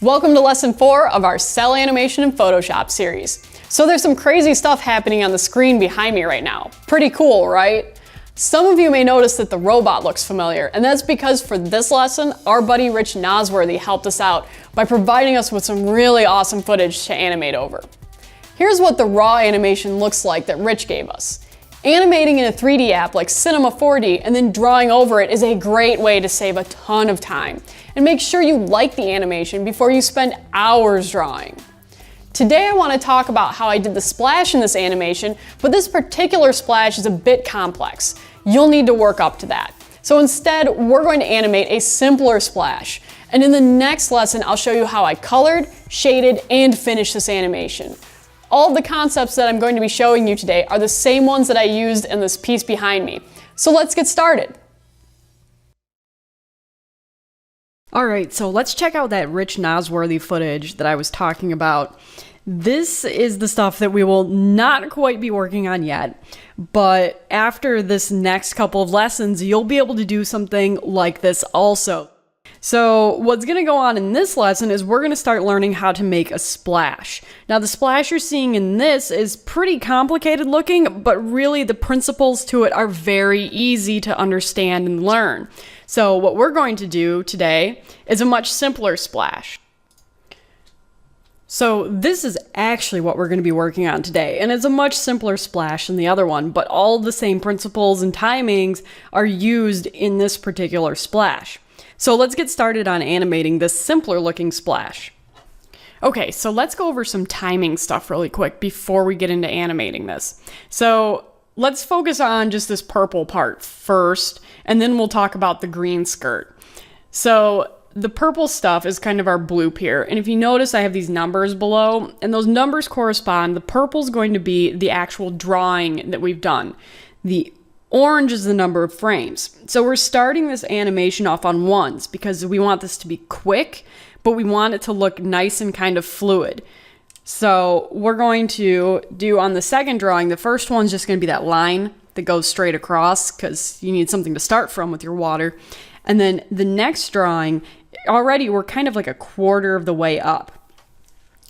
Welcome to lesson 4 of our Cell Animation in Photoshop series. So there's some crazy stuff happening on the screen behind me right now. Pretty cool, right? Some of you may notice that the robot looks familiar, and that's because for this lesson, our buddy Rich Nosworthy helped us out by providing us with some really awesome footage to animate over. Here's what the raw animation looks like that Rich gave us. Animating in a 3D app like Cinema 4D and then drawing over it is a great way to save a ton of time. And make sure you like the animation before you spend hours drawing. Today I want to talk about how I did the splash in this animation, but this particular splash is a bit complex. You'll need to work up to that. So instead, we're going to animate a simpler splash. And in the next lesson, I'll show you how I colored, shaded, and finished this animation. All of the concepts that I'm going to be showing you today are the same ones that I used in this piece behind me. So let's get started. Alright, so let's check out that Rich Nosworthy footage that I was talking about. This is the stuff that we will not quite be working on yet, but after this next couple of lessons, you'll be able to do something like this also. So what's going to go on in this lesson is we're going to start learning how to make a splash. Now the splash you're seeing in this is pretty complicated looking, but really the principles to it are very easy to understand and learn. So what we're going to do today is a much simpler splash. So this is actually what we're going to be working on today, and it's a much simpler splash than the other one, but all the same principles and timings are used in this particular splash. So let's get started on animating this simpler looking splash. Okay, so let's go over some timing stuff really quick before we get into animating this. So let's focus on just this purple part first, and then we'll talk about the green skirt. So the purple stuff is kind of our bloop here, and if you notice I have these numbers below, and those numbers correspond. The purple is going to be the actual drawing that we've done. The orange is the number of frames. So we're starting this animation off on ones because we want this to be quick, but we want it to look nice and kind of fluid. So we're going to do on the second drawing, the first one's just going to be that line that goes straight across because you need something to start from with your water. And then the next drawing, already we're kind of like a quarter of the way up.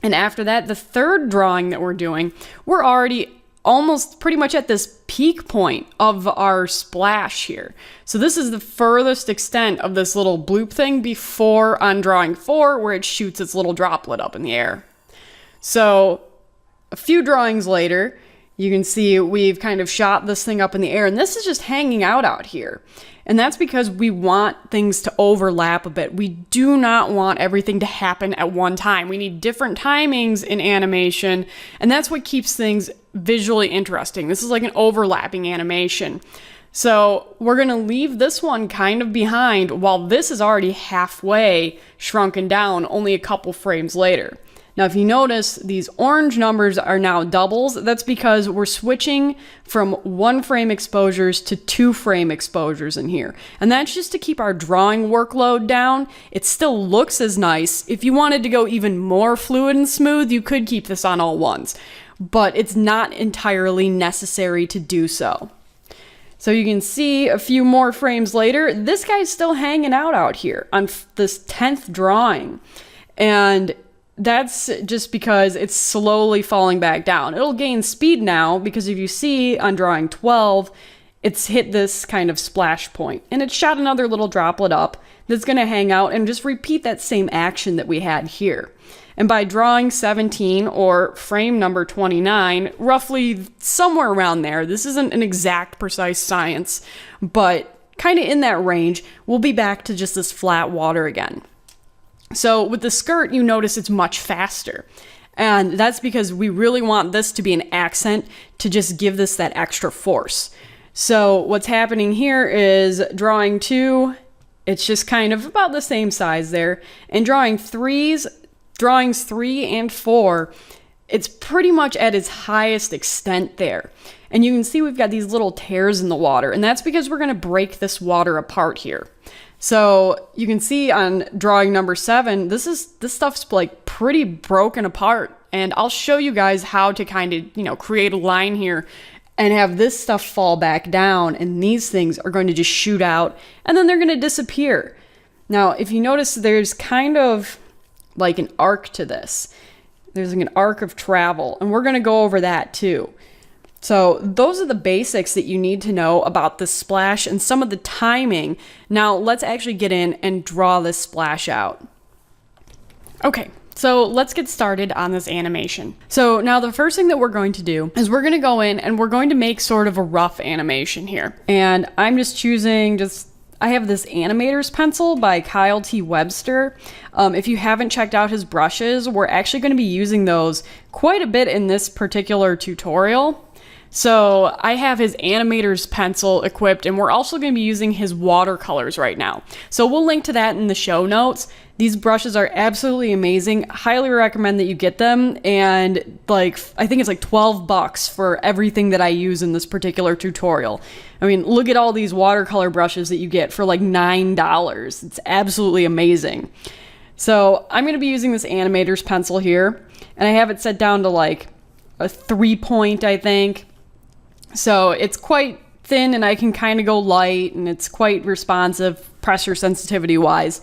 And after that, the third drawing that we're doing, we're already almost pretty much at this peak point of our splash here. So this is the furthest extent of this little bloop thing before on drawing 4 where it shoots its little droplet up in the air. So a few drawings later, you can see we've kind of shot this thing up in the air, and this is just hanging out here. And that's because we want things to overlap a bit. We do not want everything to happen at one time. We need different timings in animation, and that's what keeps things visually interesting. This is like an overlapping animation. So we're going to leave this one kind of behind while this is already halfway shrunken down only a couple frames later. Now, if you notice, these orange numbers are now doubles. That's because we're switching from 1 frame exposures to 2 frame exposures in here. And that's just to keep our drawing workload down. It still looks as nice. If you wanted to go even more fluid and smooth, you could keep this on all ones. But it's not entirely necessary to do so. So you can see a few more frames later, this guy's still hanging out here on this 10th drawing. And that's just because it's slowly falling back down. It'll gain speed now because if you see on drawing 12, it's hit this kind of splash point and it shot another little droplet up that's going to hang out and just repeat that same action that we had here. And by drawing 17 or frame number 29, roughly somewhere around there, this isn't an exact precise science, but kind of in that range, we'll be back to just this flat water again. So with the skirt, you notice it's much faster. And that's because we really want this to be an accent to just give this that extra force. So what's happening here is drawing 2, it's just kind of about the same size there. And drawings 3 and 4, it's pretty much at its highest extent there. And you can see we've got these little tears in the water. And that's because we're going to break this water apart here. So you can see on drawing number 7, this stuff's like pretty broken apart, and I'll show you guys how to kind of, create a line here and have this stuff fall back down, and these things are going to just shoot out and then they're going to disappear. Now, if you notice, there's kind of like an arc to this. There's like an arc of travel, and we're going to go over that too. So those are the basics that you need to know about the splash and some of the timing. Now let's actually get in and draw this splash out. Okay, so let's get started on this animation. So now the first thing that we're going to do is we're going to go in and we're going to make sort of a rough animation here. And I'm just choosing I have this animator's pencil by Kyle T. Webster. If you haven't checked out his brushes, we're actually going to be using those quite a bit in this particular tutorial. So I have his animator's pencil equipped, and we're also going to be using his watercolors right now. So we'll link to that in the show notes. These brushes are absolutely amazing. Highly recommend that you get them. And I think it's like $12 for everything that I use in this particular tutorial. I mean, look at all these watercolor brushes that you get for like $9. It's absolutely amazing. So I'm going to be using this animator's pencil here, and I have it set down to like a 3-point, I think. So it's quite thin, and I can kind of go light, and it's quite responsive pressure sensitivity wise.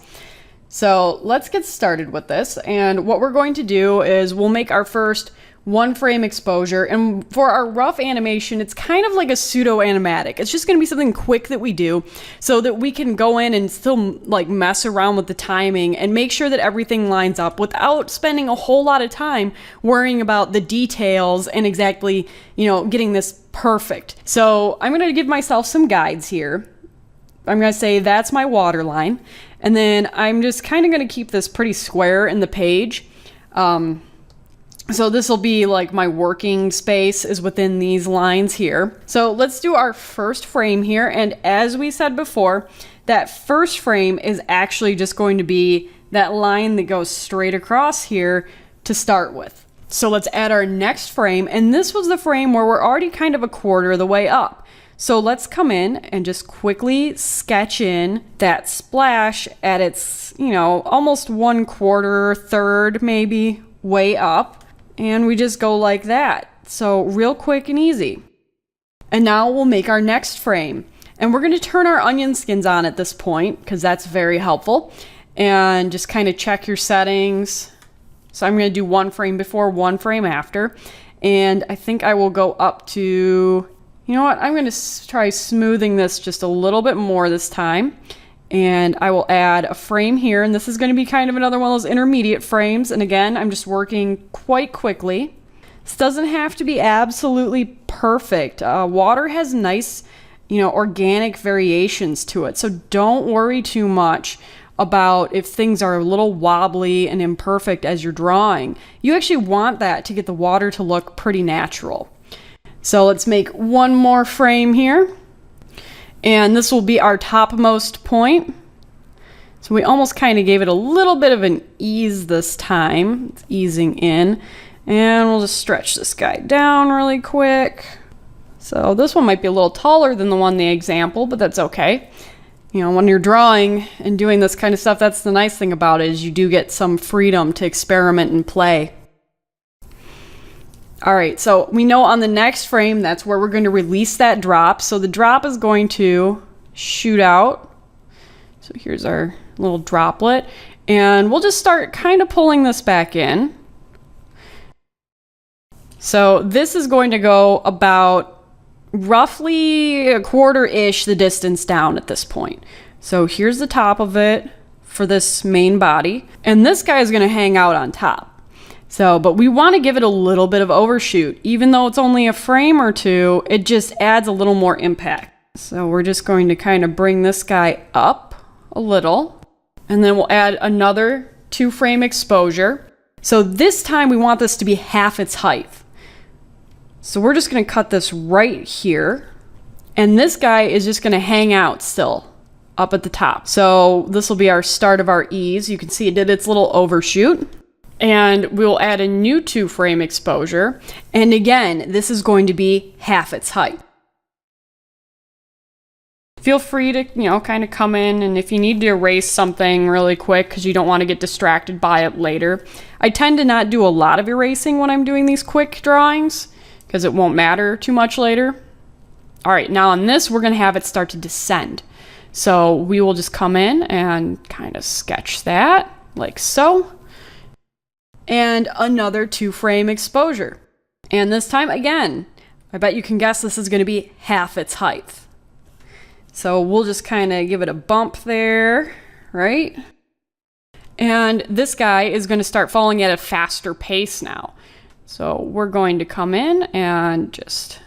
So let's get started with this. And what we're going to do is we'll make our first 1-frame exposure. And for our rough animation, it's kind of like a pseudo animatic. It's just going to be something quick that we do so that we can go in and still like mess around with the timing and make sure that everything lines up without spending a whole lot of time worrying about the details and exactly, getting this perfect. So I'm going to give myself some guides here. I'm going to say that's my water line. And then I'm just kind of going to keep this pretty square in the page. So this will be like my working space is within these lines here. So let's do our first frame here. And as we said before, that first frame is actually just going to be that line that goes straight across here to start with. So let's add our next frame. And this was the frame where we're already kind of a quarter of the way up. So let's come in and just quickly sketch in that splash at its, almost 1/4, third maybe way up. And we just go like that. So real quick and easy. And now we'll make our next frame. And we're going to turn our onion skins on at this point because that's very helpful. And just kind of check your settings. So I'm going to do 1 frame before, 1 frame after. And I think I will go up to, I'm going to try smoothing this just a little bit more this time. And I will add a frame here, and this is going to be kind of another one of those intermediate frames. And again, I'm just working quite quickly. This doesn't have to be absolutely perfect. Water has nice, organic variations to it. So don't worry too much about if things are a little wobbly and imperfect as you're drawing. You actually want that to get the water to look pretty natural. So let's make 1 more frame here. And this will be our topmost point. So we almost kind of gave it a little bit of an ease this time. It's easing in. And we'll just stretch this guy down really quick. So this one might be a little taller than the one in the example, but that's okay. When you're drawing and doing this kind of stuff, that's the nice thing about it, is you do get some freedom to experiment and play. All right, so we know on the next frame, that's where we're going to release that drop. So the drop is going to shoot out. So here's our little droplet. And we'll just start kind of pulling this back in. So this is going to go about roughly 1/4-ish the distance down at this point. So here's the top of it for this main body. And this guy is going to hang out on top. But we want to give it a little bit of overshoot. Even though it's only a frame or 2, it just adds a little more impact. So we're just going to kind of bring this guy up a little. And then we'll add another 2-frame exposure. So this time we want this to be half its height. So we're just going to cut this right here. And this guy is just going to hang out still up at the top. So this will be our start of our ease. You can see it did its little overshoot. And we'll add a new 2-frame exposure. And again, this is going to be half its height. Feel free to, kind of come in, and if you need to erase something really quick because you don't want to get distracted by it later. I tend to not do a lot of erasing when I'm doing these quick drawings because it won't matter too much later. All right, now on this, we're going to have it start to descend. So we will just come in and kind of sketch that like so. and another 2-frame exposure. And this time, again, I bet you can guess this is going to be half its height. So we'll just kind of give it a bump there, right? And this guy is going to start falling at a faster pace now. So we're going to come in and just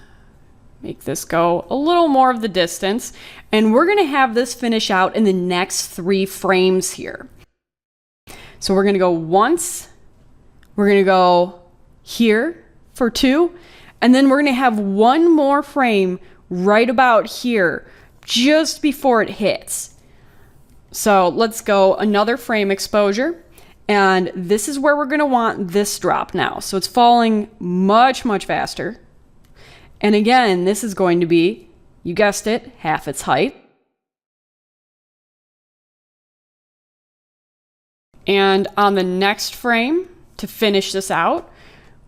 make this go a little more of the distance. And we're going to have this finish out in the next 3 frames here. So we're going to go once, we're going to go here for 2, and then we're going to have 1 more frame right about here, just before it hits. So let's go another frame exposure, and this is where we're going to want this drop now. So it's falling much, much faster. And again, this is going to be, you guessed it, half its height. And on the next frame, to finish this out,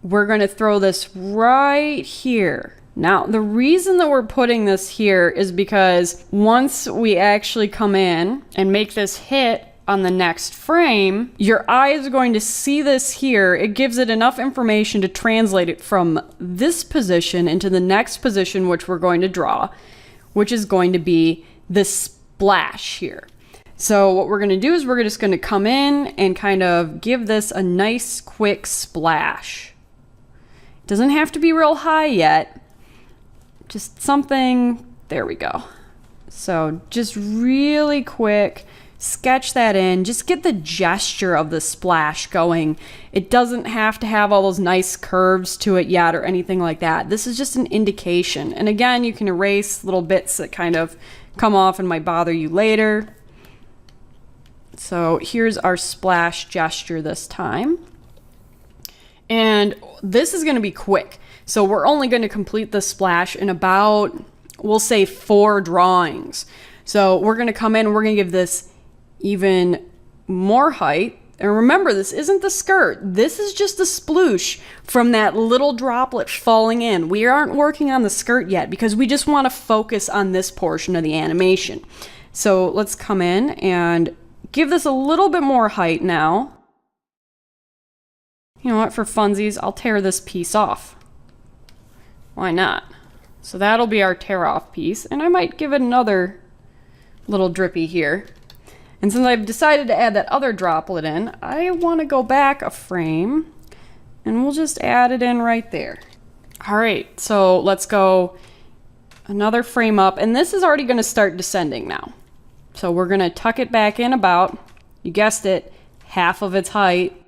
we're going to throw this right here. Now, the reason that we're putting this here is because once we actually come in and make this hit on the next frame, your eye is going to see this here. It gives it enough information to translate it from this position into the next position, which we're going to draw, which is going to be this splash here. So what we're going to do is we're just going to come in and kind of give this a nice quick splash. It doesn't have to be real high yet. Just something, there we go. So just really quick, sketch that in, just get the gesture of the splash going. It doesn't have to have all those nice curves to it yet or anything like that. This is just an indication. And again, you can erase little bits that kind of come off and might bother you later. So here's our splash gesture this time. And this is going to be quick. So we're only going to complete the splash in about, we'll say 4 drawings. So we're going to come in and we're going to give this even more height. And remember, this isn't the skirt. This is just the sploosh from that little droplet falling in. We aren't working on the skirt yet because we just want to focus on this portion of the animation. So let's come in and give this a little bit more height now. You know what, for funsies, I'll tear this piece off. Why not? So that'll be our tear off piece, and I might give it another little drippy here. And since I've decided to add that other droplet in, I want to go back a frame, and we'll just add it in right there. All right, so let's go another frame up, and this is already going to start descending now. So we're going to tuck it back in about, you guessed it, half of its height.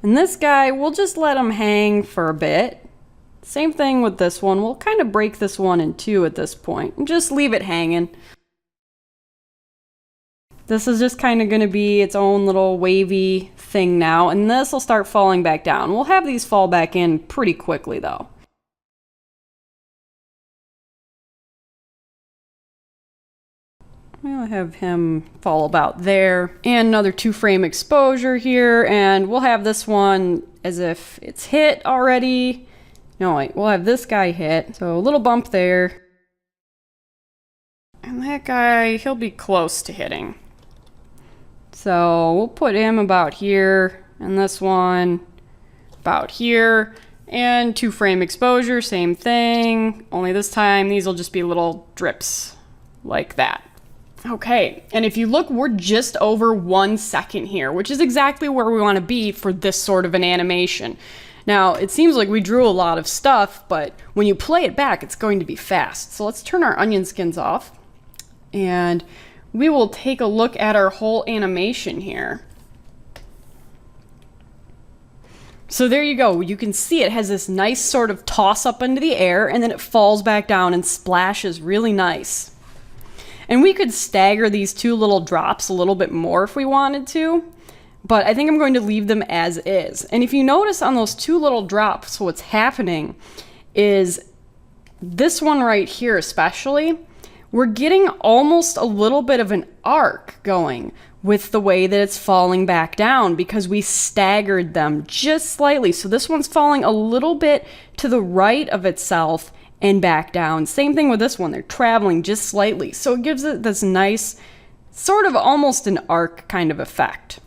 And this guy, we'll just let him hang for a bit. Same thing with this one. We'll kind of break this one in 2 at this point and just leave it hanging. This is just kind of going to be its own little wavy thing now, and this will start falling back down. We'll have these fall back in pretty quickly though. We'll have him fall about there. And another 2-frame exposure here, and we'll have this one as if it's hit already. No, wait, we'll have this guy hit. So a little bump there. And that guy, he'll be close to hitting. So we'll put him about here, and this one about here. And 2-frame exposure, same thing. Only this time, these will just be little drips like that. Okay, and if you look, we're just over 1 second here, which is exactly where we want to be for this sort of an animation. Now, it seems like we drew a lot of stuff, but when you play it back, it's going to be fast. So let's turn our onion skins off, and we will take a look at our whole animation here. So there you go. You can see it has this nice sort of toss up into the air, and then it falls back down and splashes really nice. And we could stagger these 2 little drops a little bit more if we wanted to, but I think I'm going to leave them as is. And if you notice on those 2 little drops, what's happening is this one right here especially, we're getting almost a little bit of an arc going with the way that it's falling back down because we staggered them just slightly. So this one's falling a little bit to the right of itself and back down. Same thing with this one. They're traveling just slightly. So it gives it this nice sort of almost an arc kind of effect.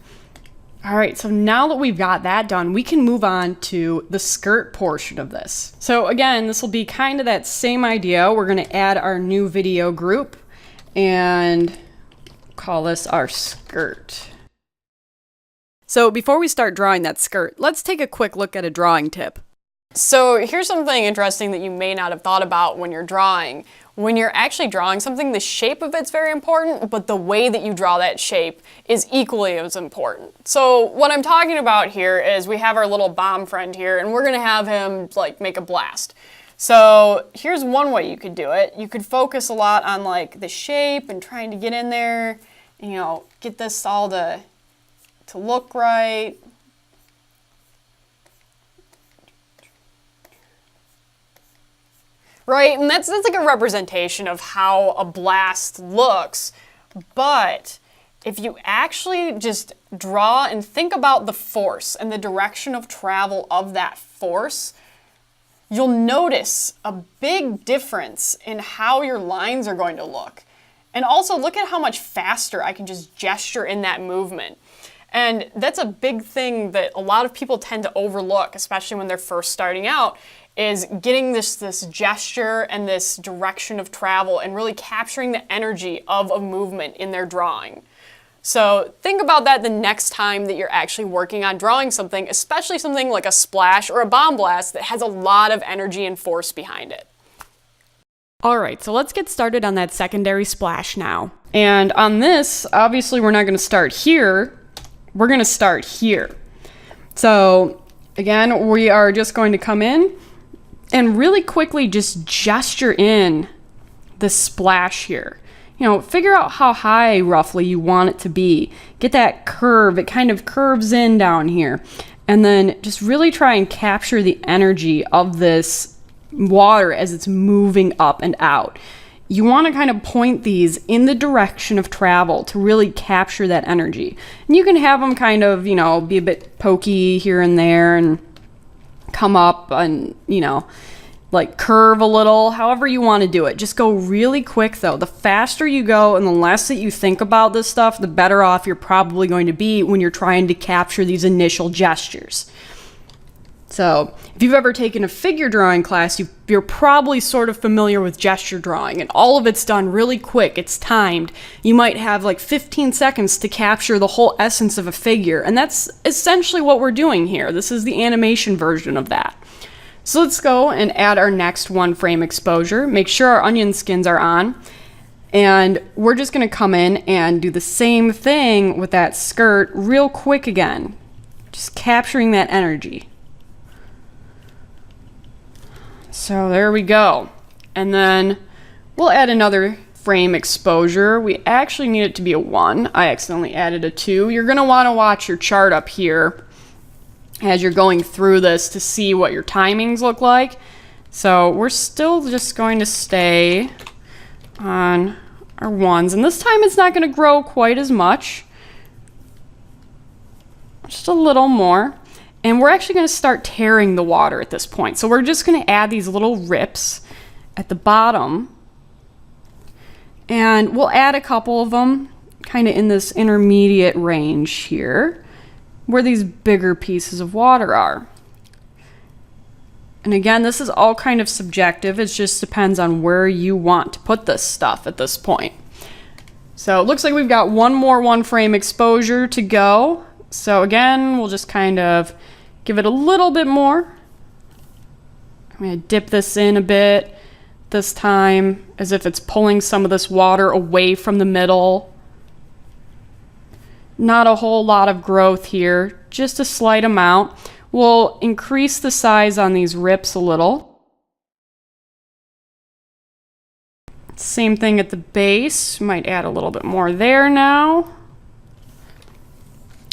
All right, so now that we've got that done, we can move on to the skirt portion of this. So again, this will be kind of that same idea. We're going to add our new video group and call this our skirt. So before we start drawing that skirt, let's take a quick look at a drawing tip. So here's something interesting that you may not have thought about when you're drawing. When you're actually drawing something, the shape of it's very important, but the way that you draw that shape is equally as important. So what I'm talking about here is we have our little bomb friend here, and we're gonna have him like make a blast. So here's one way you could do it. You could focus a lot on like the shape and trying to get in there, and, you know, get this all to look right. Right, and that's like a representation of how a blast looks, but if you actually just draw and think about the force and the direction of travel of that force, you'll notice a big difference in how your lines are going to look. And also look at how much faster I can just gesture in that movement. And that's a big thing that a lot of people tend to overlook, especially when they're first starting out, is getting this gesture and this direction of travel and really capturing the energy of a movement in their drawing. So think about that the next time that you're actually working on drawing something, especially something like a splash or a bomb blast that has a lot of energy and force behind it. All right, so let's get started on that secondary splash now. And on this, obviously we're not going to start here, we're going to start here. So again, we are just going to come in and really quickly just gesture in the splash here. You know, figure out how high roughly you want it to be. Get that curve, it kind of curves in down here. And then just really try and capture the energy of this water as it's moving up and out. You want to kind of point these in the direction of travel to really capture that energy. And you can have them kind of, you know, be a bit pokey here and there and come up and, you know, like curve a little, however you want to do it. Just go really quick though. The faster you go and the less that you think about this stuff, the better off you're probably going to be when you're trying to capture these initial gestures. So if you've ever taken a figure drawing class, you're probably sort of familiar with gesture drawing, and all of it's done really quick. It's timed. You might have like 15 seconds to capture the whole essence of a figure, and that's essentially what we're doing here. This is the animation version of that. So let's go and add our next one frame exposure. Make sure our onion skins are on, and we're just going to come in and do the same thing with that skirt real quick again, just capturing that energy. So there we go. And then we'll add another frame exposure. We actually need it to be a 1. I accidentally added a 2. You're going to want to watch your chart up here as you're going through this to see what your timings look like. So we're still just going to stay on our 1s. And this time it's not going to grow quite as much. Just a little more. And we're actually going to start tearing the water at this point. So we're just going to add these little rips at the bottom. And we'll add a couple of them kind of in this intermediate range here, where these bigger pieces of water are. And again, this is all kind of subjective. It just depends on where you want to put this stuff at this point. So it looks like we've got one more one frame exposure to go. So again, we'll just kind of give it a little bit more. I'm going to dip this in a bit this time, as if it's pulling some of this water away from the middle. Not a whole lot of growth here, just a slight amount. We'll increase the size on these rips a little. Same thing at the base. Might add a little bit more there now.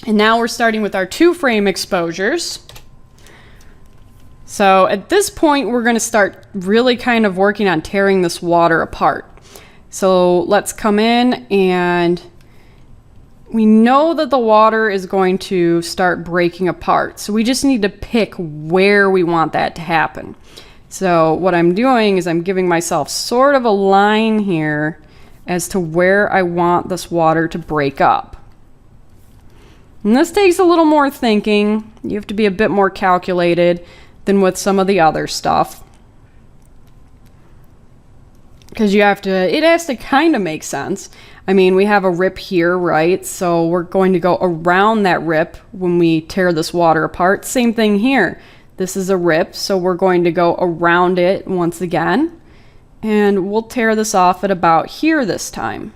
And now we're starting with our 2 frame exposures. So at this point, we're going to start really kind of working on tearing this water apart. So let's come in, and we know that the water is going to start breaking apart. So we just need to pick where we want that to happen. So what I'm doing is I'm giving myself sort of a line here as to where I want this water to break up. And this takes a little more thinking. You have to be a bit more calculated than with some of the other stuff. Because it has to kind of make sense. I mean, we have a rip here, right? So we're going to go around that rip when we tear this water apart. Same thing here. This is a rip, so we're going to go around it once again. And we'll tear this off at about here this time.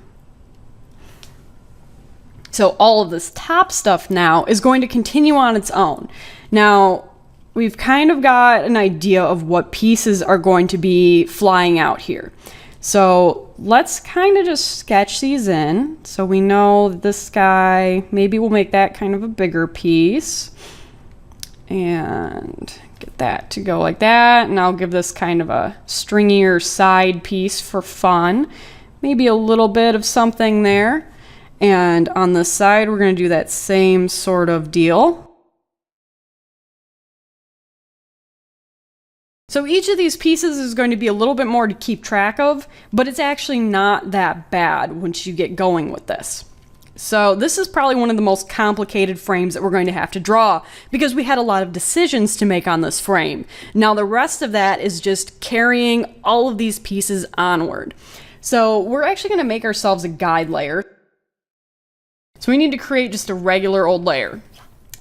So all of this top stuff now is going to continue on its own. Now, we've kind of got an idea of what pieces are going to be flying out here. So let's kind of just sketch these in. So we know this guy, maybe we'll make that kind of a bigger piece. And get that to go like that. And I'll give this kind of a stringier side piece for fun. Maybe a little bit of something there. And on the side, we're going to do that same sort of deal. So each of these pieces is going to be a little bit more to keep track of, but it's actually not that bad once you get going with this. So this is probably one of the most complicated frames that we're going to have to draw because we had a lot of decisions to make on this frame. Now the rest of that is just carrying all of these pieces onward. So we're actually going to make ourselves a guide layer. So we need to create just a regular old layer.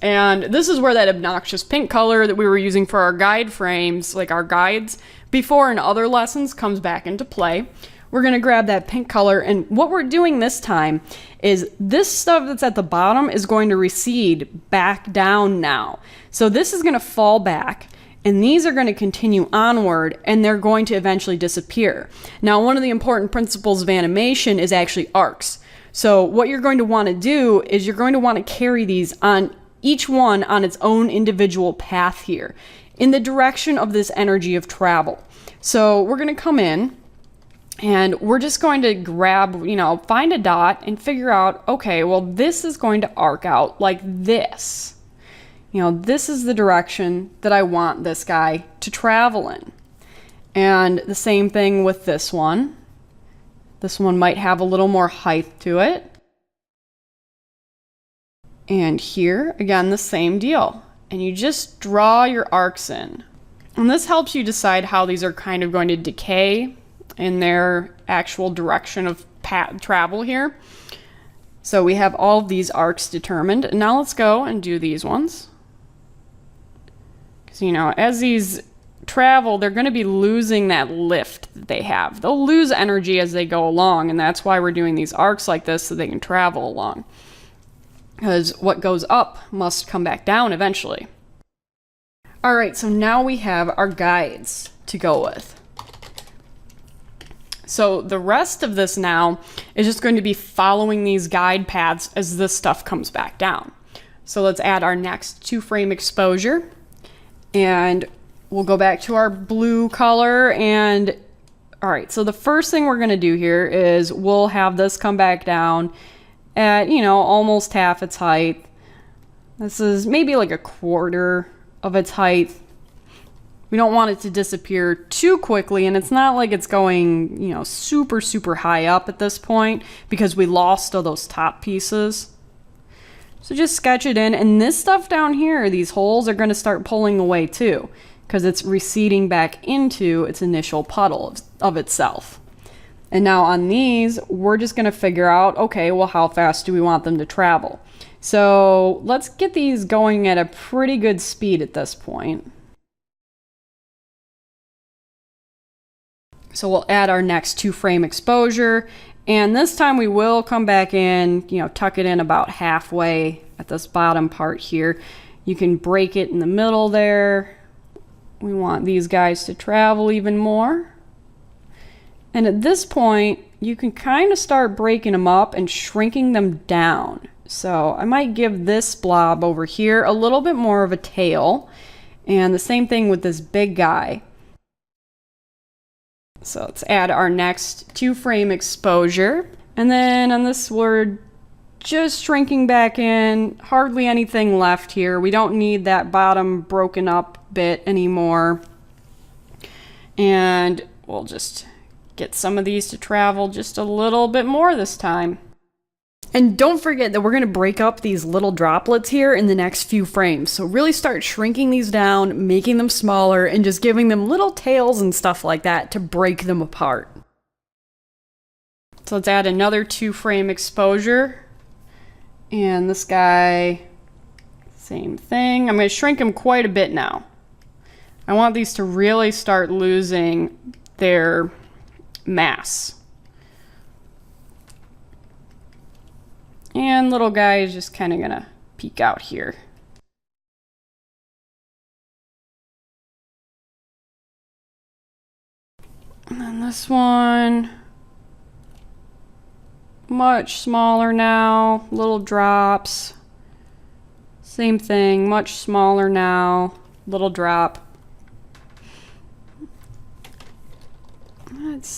And this is where that obnoxious pink color that we were using for our guide frames, like our guides, before in other lessons comes back into play. We're going to grab that pink color, and what we're doing this time is this stuff that's at the bottom is going to recede back down now. So this is going to fall back, and these are going to continue onward, and they're going to eventually disappear. Now, one of the important principles of animation is actually arcs. So what you're going to want to do is you're going to want to carry these on each one on its own individual path here in the direction of this energy of travel. So we're going to come in and we're just going to grab, find a dot and figure out, okay, well, this is going to arc out like this. This is the direction that I want this guy to travel in. And the same thing with this one. This one might have a little more height to it. And here, again, the same deal. And you just draw your arcs in. And this helps you decide how these are kind of going to decay in their actual direction of travel here. So we have all of these arcs determined. And now let's go and do these ones. Because, as these travel, they're going to be losing that lift that they have. They'll lose energy as they go along. And that's why we're doing these arcs like this so they can travel along. Because what goes up must come back down eventually. Alright, so now we have our guides to go with. So the rest of this now is just going to be following these guide paths as this stuff comes back down. So let's add our next 2-frame exposure. And we'll go back to our blue color. And alright, so the first thing we're going to do here is we'll have this come back down at, almost half its height. This is maybe like a quarter of its height. We don't want it to disappear too quickly, and it's not like it's going, super, super high up at this point because we lost all those top pieces. So just sketch it in, and this stuff down here, these holes are going to start pulling away too because it's receding back into its initial puddle of itself. And now on these, we're just going to figure out, okay, well, how fast do we want them to travel? So let's get these going at a pretty good speed at this point. So we'll add our next 2-frame exposure. And this time we will come back in, tuck it in about halfway at this bottom part here. You can break it in the middle there. We want these guys to travel even more. And at this point, you can kind of start breaking them up and shrinking them down. So I might give this blob over here a little bit more of a tail. And the same thing with this big guy. So let's add our next 2-frame exposure. And then on this, we're just shrinking back in. Hardly anything left here. We don't need that bottom broken up bit anymore. And we'll just Get some of these to travel just a little bit more this time. And don't forget that we're going to break up these little droplets here in the next few frames. So really start shrinking these down, making them smaller, and just giving them little tails and stuff like that to break them apart. So let's add another 2-frame exposure. And this guy, same thing. I'm going to shrink him quite a bit now. I want these to really start losing their mass. And little guy is just kind of going to peek out here. And then this one, much smaller now, little drops. Same thing, much smaller now, little drop.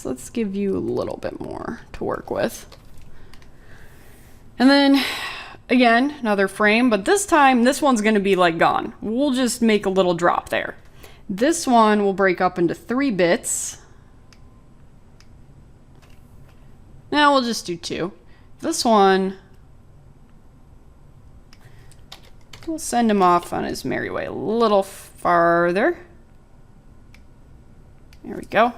Let's give you a little bit more to work with. And then, again, another frame, but this time, this one's going to be like gone. We'll just make a little drop there. This one will break up into 3 bits. Now we'll just do 2. This one, we'll send him off on his merry way a little farther. There we go.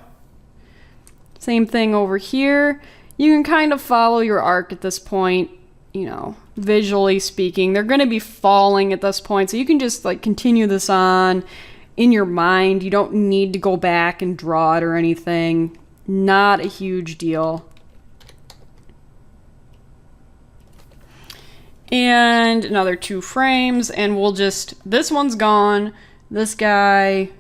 Same thing over here. You can kind of follow your arc at this point, you know, visually speaking. They're going to be falling at this point, so you can just like continue this on in your mind. You don't need to go back and draw it or anything. Not a huge deal. And another 2 frames, and we'll just, this one's gone. This guy,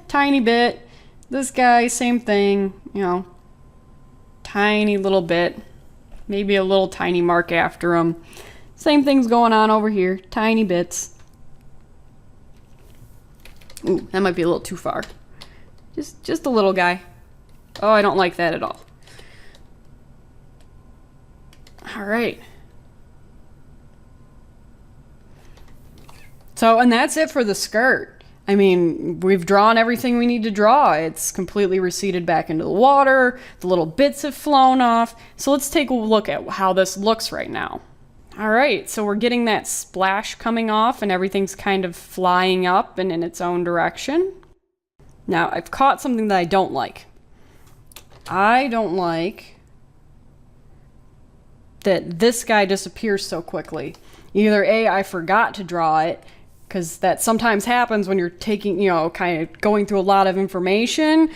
tiny bit. This guy, same thing, you know, tiny little bit. Maybe a little tiny mark after him. Same thing's going on over here, tiny bits. Ooh, that might be a little too far. Just a little guy. Oh, I don't like that at all. All right. So, and that's it for the skirt. I mean, we've drawn everything we need to draw. It's completely receded back into the water. The little bits have flown off. So let's take a look at how this looks right now. All right, so we're getting that splash coming off and everything's kind of flying up and in its own direction. Now, I've caught something that I don't like. I don't like that this guy disappears so quickly. Either A, I forgot to draw it, because that sometimes happens when you're taking, you know, kind of going through a lot of information,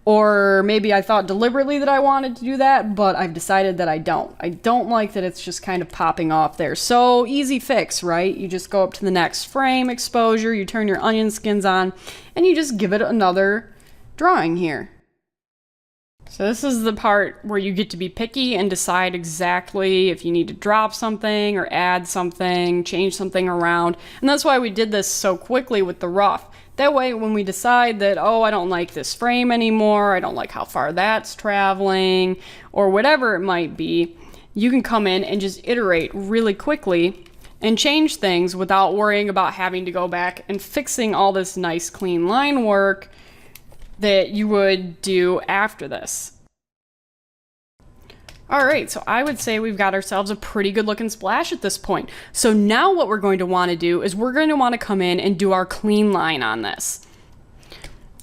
or maybe I thought deliberately that I wanted to do that, but I've decided that I don't. I don't like that it's just kind of popping off there. So easy fix, right? You just go up to the next frame exposure, you turn your onion skins on, and you just give it another drawing here. So this is the part where you get to be picky and decide exactly if you need to drop something or add something, change something around. And that's why we did this so quickly with the rough. That way, when we decide that, oh, I don't like this frame anymore, I don't like how far that's traveling, or whatever it might be, you can come in and just iterate really quickly and change things without worrying about having to go back and fixing all this nice clean line work that you would do after this. All right, so I would say we've got ourselves a pretty good looking splash at this point. So now what we're going to want to do is we're going to want to come in and do our clean line on this.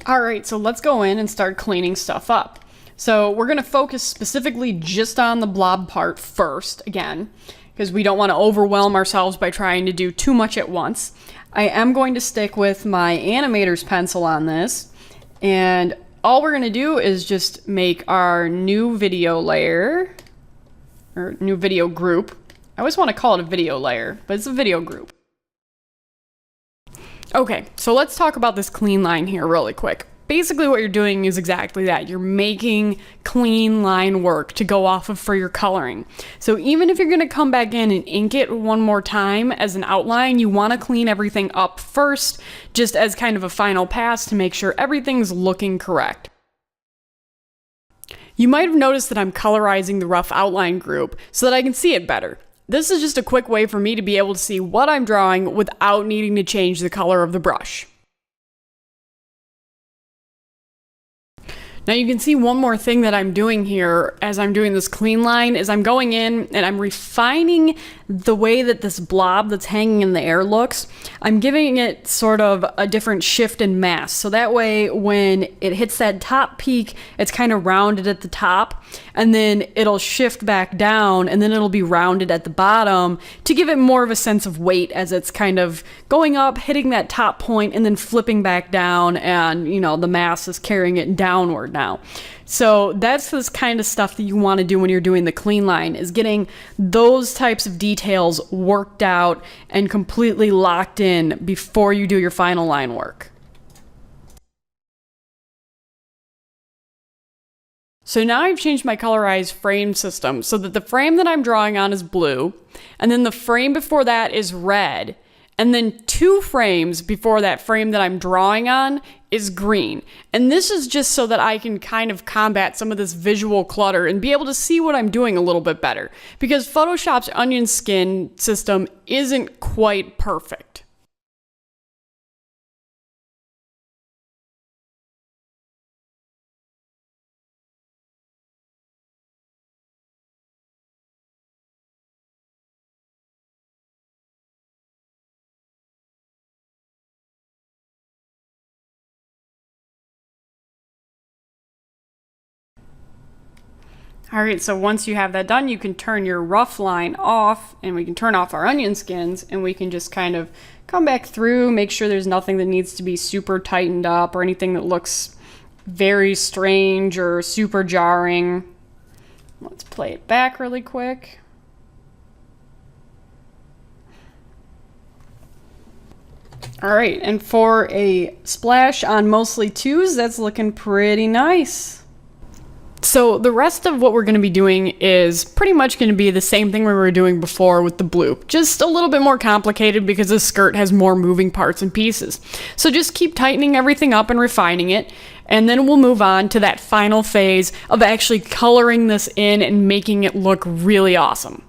All right, so let's go in and start cleaning stuff up. So we're going to focus specifically just on the blob part first, again, because we don't want to overwhelm ourselves by trying to do too much at once. I am going to stick with my animator's pencil on this. And all we're going to do is just make our new video layer, or new video group. I always want to call it a video layer, but it's a video group. Okay, so let's talk about this clean line here really quick. Basically what you're doing is exactly that. You're making clean line work to go off of for your coloring. So even if you're going to come back in and ink it one more time as an outline, you want to clean everything up first, just as kind of a final pass to make sure everything's looking correct. You might have noticed that I'm colorizing the rough outline group so that I can see it better. This is just a quick way for me to be able to see what I'm drawing without needing to change the color of the brush. Now you can see one more thing that I'm doing here as I'm doing this clean line is I'm going in and I'm refining the way that this blob that's hanging in the air looks. I'm giving it sort of a different shift in mass. So that way when it hits that top peak, it's kind of rounded at the top, and then it'll shift back down, and then it'll be rounded at the bottom to give it more of a sense of weight as it's kind of going up, hitting that top point, and then flipping back down, and you know, the mass is carrying it downward now. So that's this kind of stuff that you want to do when you're doing the clean line, is getting those types of details worked out and completely locked in before you do your final line work. So now I've changed my colorized frame system so that the frame that I'm drawing on is blue, and then the frame before that is red, and then 2 frames before that frame that I'm drawing on is green. And this is just so that I can kind of combat some of this visual clutter and be able to see what I'm doing a little bit better, because Photoshop's onion skin system isn't quite perfect. Alright, so once you have that done, you can turn your rough line off, and we can turn off our onion skins, and we can just kind of come back through, make sure there's nothing that needs to be super tightened up or anything that looks very strange or super jarring. Let's play it back really quick. Alright, and for a splash on mostly 2s, that's looking pretty nice. So the rest of what we're going to be doing is pretty much going to be the same thing we were doing before with the bloop, just a little bit more complicated because the skirt has more moving parts and pieces. So just keep tightening everything up and refining it, and then we'll move on to that final phase of actually coloring this in and making it look really awesome.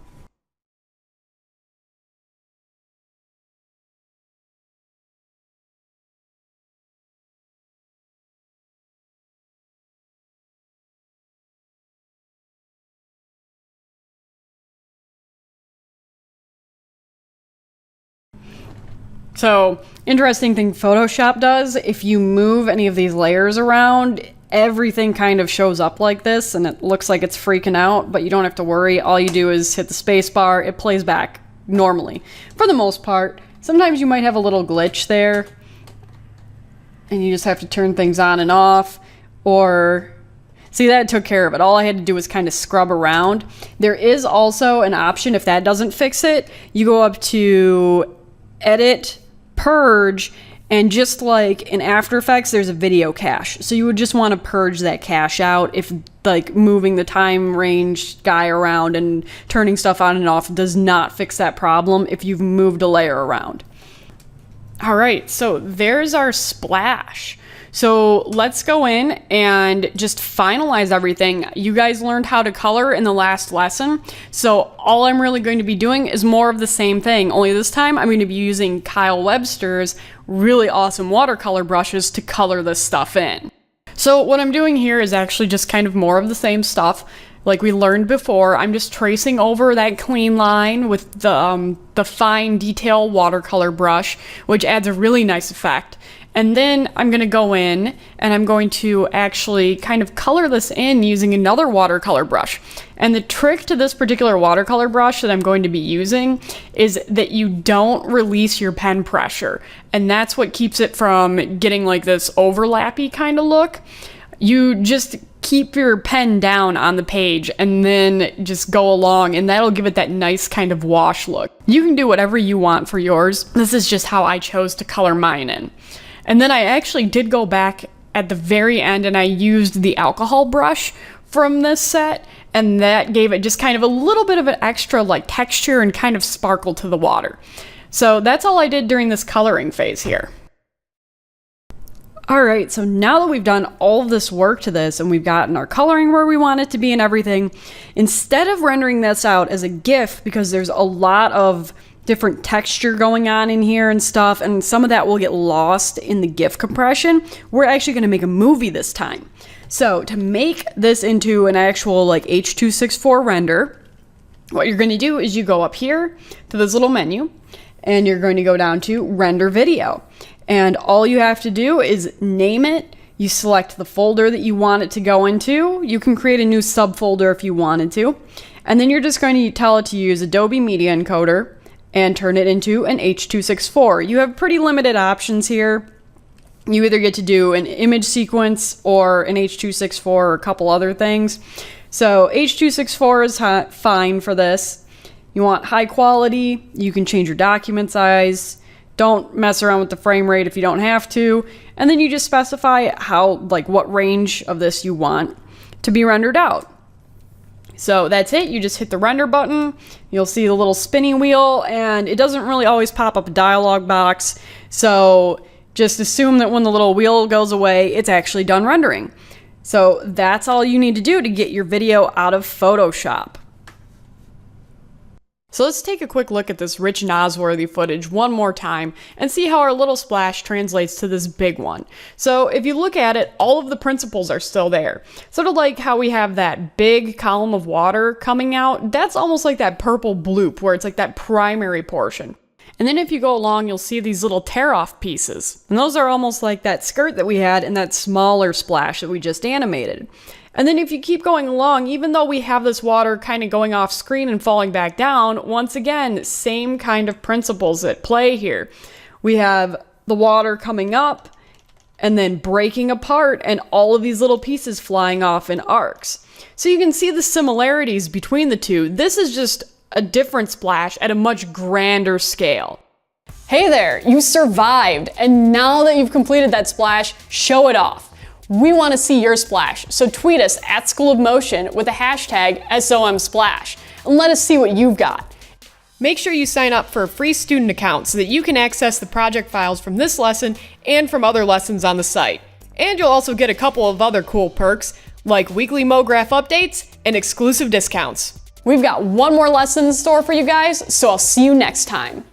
So, interesting thing Photoshop does, if you move any of these layers around, everything kind of shows up like this, and it looks like it's freaking out, but you don't have to worry. All you do is hit the space bar, it plays back normally, for the most part. Sometimes you might have a little glitch there, and you just have to turn things on and off, or... See, that took care of it. All I had to do was kind of scrub around. There is also an option, if that doesn't fix it, you go up to Edit, Purge, and just like in After Effects, there's a video cache. So you would just want to purge that cache out if like moving the time range guy around and turning stuff on and off does not fix that problem if you've moved a layer around. All right, so there's our splash. So let's go in and just finalize everything. You guys learned how to color in the last lesson, so all I'm really going to be doing is more of the same thing, only this time I'm going to be using Kyle Webster's really awesome watercolor brushes to color this stuff in. So what I'm doing here is actually just kind of more of the same stuff. Like we learned before, I'm just tracing over that clean line with the fine detail watercolor brush, which adds a really nice effect. And then I'm going to go in and I'm going to actually kind of color this in using another watercolor brush. And the trick to this particular watercolor brush that I'm going to be using is that you don't release your pen pressure. And that's what keeps it from getting like this overlappy kind of look. You just keep your pen down on the page and then just go along, and that'll give it that nice kind of wash look. You can do whatever you want for yours. This is just how I chose to color mine in. And then I actually did go back at the very end and I used the alcohol brush from this set, and that gave it just kind of a little bit of an extra like texture and kind of sparkle to the water. So that's all I did during this coloring phase here. Alright, so now that we've done all of this work to this and we've gotten our coloring where we want it to be and everything, instead of rendering this out as a GIF, because there's a lot of different texture going on in here and stuff, and some of that will get lost in the GIF compression. We're actually going to make a movie this time. So to make this into an actual like H.264 render, what you're going to do is you go up here to this little menu, and you're going to go down to render video. And all you have to do is name it. You select the folder that you want it to go into. You can create a new subfolder if you wanted to. And then you're just going to tell it to use Adobe Media Encoder and turn it into an H.264. You have pretty limited options here. You either get to do an image sequence or an H.264 or a couple other things. So H.264 is fine for this. You want high quality, you can change your document size. Don't mess around with the frame rate if you don't have to. And then you just specify what range of this you want to be rendered out. So that's it. You just hit the render button. You'll see the little spinning wheel, and it doesn't really always pop up a dialog box. So just assume that when the little wheel goes away, it's actually done rendering. So that's all you need to do to get your video out of Photoshop. So let's take a quick look at this Rich Nosworthy footage one more time and see how our little splash translates to this big one. So if you look at it, all of the principles are still there. Sort of like how we have that big column of water coming out, that's almost like that purple bloop where it's like that primary portion. And then if you go along, you'll see these little tear-off pieces. And those are almost like that skirt that we had in that smaller splash that we just animated. And then if you keep going along, even though we have this water kind of going off screen and falling back down, once again, same kind of principles at play here. We have the water coming up and then breaking apart and all of these little pieces flying off in arcs. So you can see the similarities between the two. This is just a different splash at a much grander scale. Hey there, you survived, and now that you've completed that splash, show it off. We want to see your splash, so tweet us at School of Motion with the hashtag SOMSplash, and let us see what you've got. Make sure you sign up for a free student account so that you can access the project files from this lesson and from other lessons on the site. And you'll also get a couple of other cool perks, like weekly MoGraph updates and exclusive discounts. We've got one more lesson in store for you guys, so I'll see you next time.